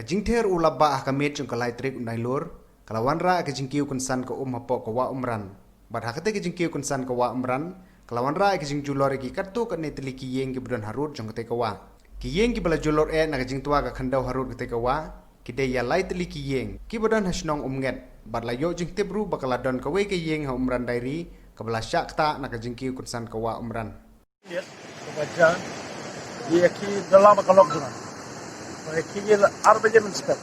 Kajingter ulaba ahkamet jung kalai trik unailur kalawanra kajingkiu kunsan ko hapo ko wa umran bar hakate kajingkiu kunsan ko wa umran kalawanra kajing julor ki kartu ka netli ki yeng ki budon harut jung kate ko wa ki yeng ki bala julor na kajing tua ka khandau harut kate ko wa ki de ya lai tli ki yeng ki budon hasnong umnget bar la yo jing tibru bakala don ka we ki yeng ha umran dairi ka bala syakta na kajingkiu kunsan ko wa umran baca dia ki dalam kalok dulu. Mereka ni arba je menstep.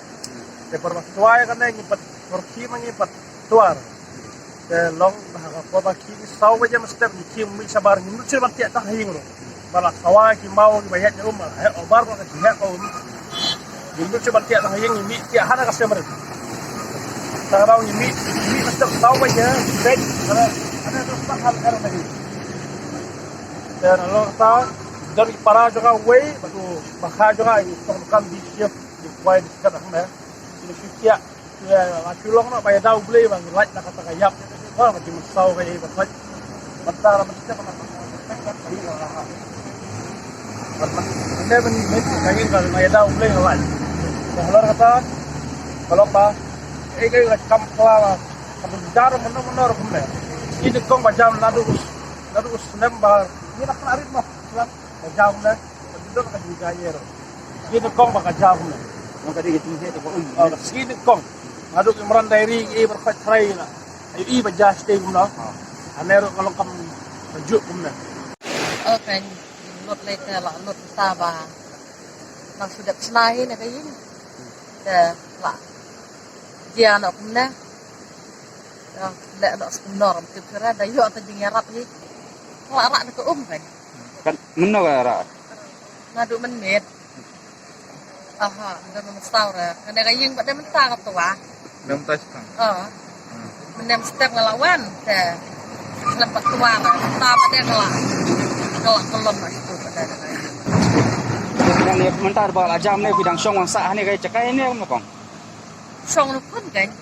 Lepas tuai kan yang empat korki mana empat tuar. Long apa kini saw je menstep ni kim mi sabar ni mesti mati tak hing lo. Bala sawai ki mau ki banyak ni rumah. Obar ko ki hak ko. Ni mesti mati tak hing ni ti hana ka semer. Sekarang ni menstep saw je bed ada tu hal era lagi. Dan Allah tahu dari para juga way batu bakha juga tongkan di siap di way di sekat mana ini siap ya aculong nak bayar dah beli bang like nak kata kayap oh macam sau kayak betul betul macam apa anda men kayak kalau bayar dah beli like kalau kata kalau apa kayak kam kelala kamu bicara benar-benar kumle ini kong macam nadu nembar ini nak narik mah jauh lah, penduduk akan juga air. Sini kong bakal jauh lah. Yang tadi itu saya tu pun. Sini kong, aduk imran dairi, berkat tray lah. Ini baca stay kumlah. Aner kalau kamu sejuk kumlah. Kan, lot later lah, lot Sabah. Nang sudah senahin nak kain. Dah lah. Dia nak kumlah. Dah nak sebenar, betul kira dah yuk atau jengerat ni. Larak nak kan. Kan mana kara? Ngadu menit. Aha, dah mentau dah. Kena kayeng pada mentau tu ah. Mentas kan. Menem step ngelawan teh. Lepas tua lah. Mentau pada ngelak. Ngelak kelom lah itu pada. Yang ni mentar bakal jam ni bidang syong wang sah ni kayak cekai ni apa kong? Song pun kan.